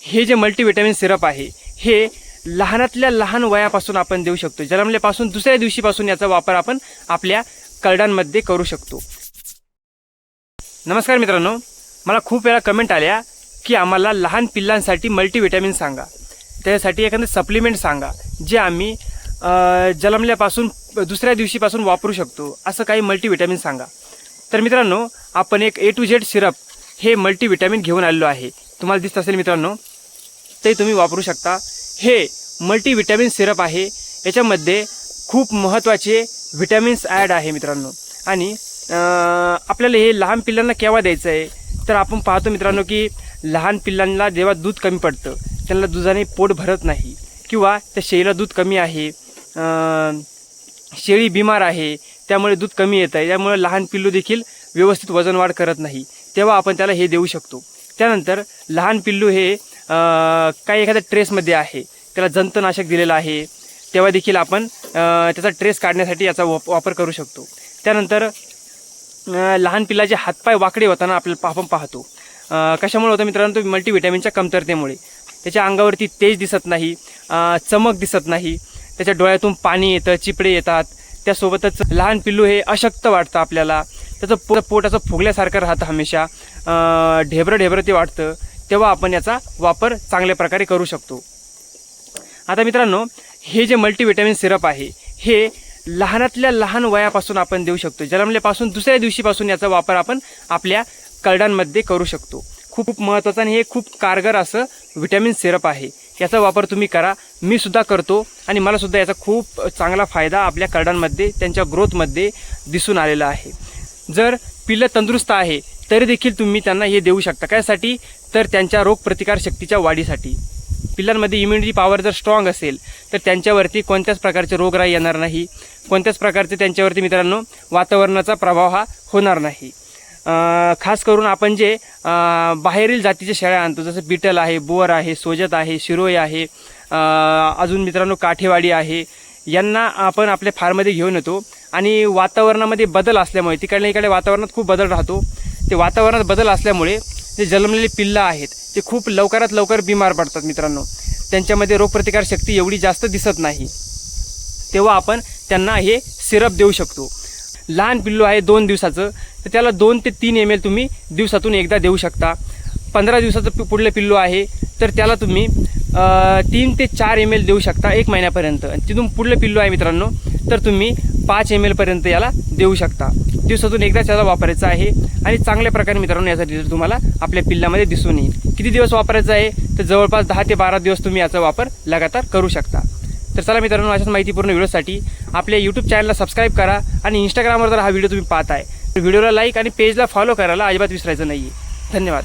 हे जे multivitamin syrup आहे हे लहानातल्या लहान वयापासून आपण देऊ शकतो। जन्मल्यापासून दुसऱ्या दिवशीपासून याचा वापर आपण आपल्या करडांमध्ये करू शकतो। नमस्कार मित्रांनो, मला खूप वेळा कमेंट आल्या की आम्हाला लहान पिल्लांसाठी मल्टीविटॅमिन सांगा, त्यासाठी एखादं सप्लिमेंट सांगा जे आम्ही जन्मल्यापासून दुसऱ्या दिवशीपासून वापरू शकतो, असं काही मल्टीविटॅमिन सांगा। तर मित्रांनो, आपण एक A to Z सिरप हे मल्टीविटॅमिन घेऊन आलेलो आहे। तुम्हाला दिसत असेल मित्रांनो, ते तुम्ही वापरू शकता। हे मल्टीविटॅमिन सिरप आहे, याच्यामध्ये खूप महत्त्वाचे विटॅमिन्स ॲड आहे मित्रांनो। आणि आपल्याला हे लहान पिल्लांना केव्हा द्यायचं आहे तर आपण पाहतो मित्रांनो की लहान पिल्लांना जेव्हा दूध कमी पडतं, त्यांना दुधाने पोट भरत नाही किंवा त्या शेळीला दूध कमी आहे, शेळी बिमार आहे, त्यामुळे दूध कमी येतं आहे, त्यामुळे लहान पिल्लू देखील व्यवस्थित वजन वाढ करत नाही, तेव्हा आपण त्याला हे देऊ शकतो। त्यानंतर लहान पिल्लू हे काही एखाद्या ट्रेसमध्ये आहे, त्याला जंतनाशक दिलेलं आहे, तेव्हा देखील आपण त्याचा ट्रेस काढण्यासाठी याचा वापर करू शकतो। त्यानंतर लहान पिल्लाचे हातपाय वाकडे होताना आपल्याला आपण पाहतो, कशामुळे होतं मित्रांनो, तो मल्टीविटॅमिनच्या कमतरतेमुळे। त्याच्या अंगावरती तेज दिसत नाही, चमक दिसत नाही, त्याच्या डोळ्यातून पाणी येतं, चिपडे येतात, त्यासोबतच लहान पिल्लू हे अशक्त वाटतं आपल्याला, त्याचं पोटाचं फुगल्यासारखं राहतं, हमेशा ढेबरं ते वाटतं, तेव्हा आपण याचा वापर चांगल्या प्रकारे करू शकतो। आता मित्रांनो, हे जे मल्टीविटॅमिन सिरप आहे हे लहानातल्या लहान वयापासून आपण देऊ शकतो। जन्मल्यापासून दुसऱ्या दिवशीपासून याचा वापर आपण आपल्या करडांमध्ये करू शकतो। खूप महत्त्वाचं आणि हे खूप कारगर असं विटॅमिन सिरप आहे, याचा वापर तुम्ही करा। मी सुद्धा करतो आणि मला सुद्धा याचा खूप चांगला फायदा आपल्या करडांमध्ये, त्यांच्या ग्रोथमध्ये दिसून आलेला आहे। जर पिल्लं तंदुरुस्त आहे तरी देखील तुम्ही त्यांना हे देऊ शकता। कशासाठी तर त्यांच्या रोगप्रतिकार शक्तीच्या वाढीसाठी। पिल्लांमध्ये इम्युनिटी पॉवर जर स्ट्रॉंग असेल तर त्यांच्यावरती कोणत्याच प्रकारचे रोगराई येणार नाही, कोणत्याच प्रकारचे त्यांच्यावरती मित्रांनो वातावरणाचा प्रभाव हा होणार नाही। खास करून आपण जे बाहेरील जातीच्या शेळ्या आणतो, जसं बिटल आहे, बोअर आहे, सोजत आहे, शिरोई आहे, अजून मित्रांनो काठेवाडी आहे, यांना आपण आपल्या फार्ममध्ये घेऊन येतो आणि वातावरणामध्ये बदल असल्यामुळे, तिकडल्या इकडे वातावरणात खूप बदल राहतो, ते वातावरणात बदल असल्यामुळे जे जन्मलेले पिल्लं आहेत ते खूप लवकरात लवकर बिमार पडतात मित्रांनो, त्यांच्यामध्ये रोगप्रतिकार शक्ती एवढी जास्त दिसत नाही, तेव्हा आपण त्यांना हे सिरप देऊ शकतो। लहान पिल्लू आहे 2 दिवसाचं तर त्याला 2 ते 3 ml तुम्ही दिवसातून एकदा देऊ शकता। 15 दिवसाचं पुढलं पिल्लू आहे तर त्याला तुम्ही 3 ते 4 ml देऊ शकता 1 महिन्यापर्यंत। आणि तिथून पुढलं पिल्लू आहे मित्रांनो तर तुम्ही 5 ml पर्यंत याला देऊ शकता। दिवसातून एकदा त्याला वापरायचं आहे आणि चांगल्या प्रकारे मित्रांनो याचा रिझल्ट तुम्हाला आपल्या पिल्लामध्ये दिसून येईल। किती दिवस वापरायचं आहे तर जवळपास 10 ते 12 दिवस तुम्ही याचा वापर लगातार करू शकता। तर चला मित्रांनो, अशाच माहितीपूर्ण व्हिडिओसाठी आपल्या यूट्यूब चॅनलला सबस्क्राईब करा आणि इंस्टाग्रामवर जर हा व्हिडिओ तुम्ही पाहताय तर व्हिडिओला लाईक आणि पेजला फॉलो करायला अजिबात विसरायचं नाही आहे। धन्यवाद।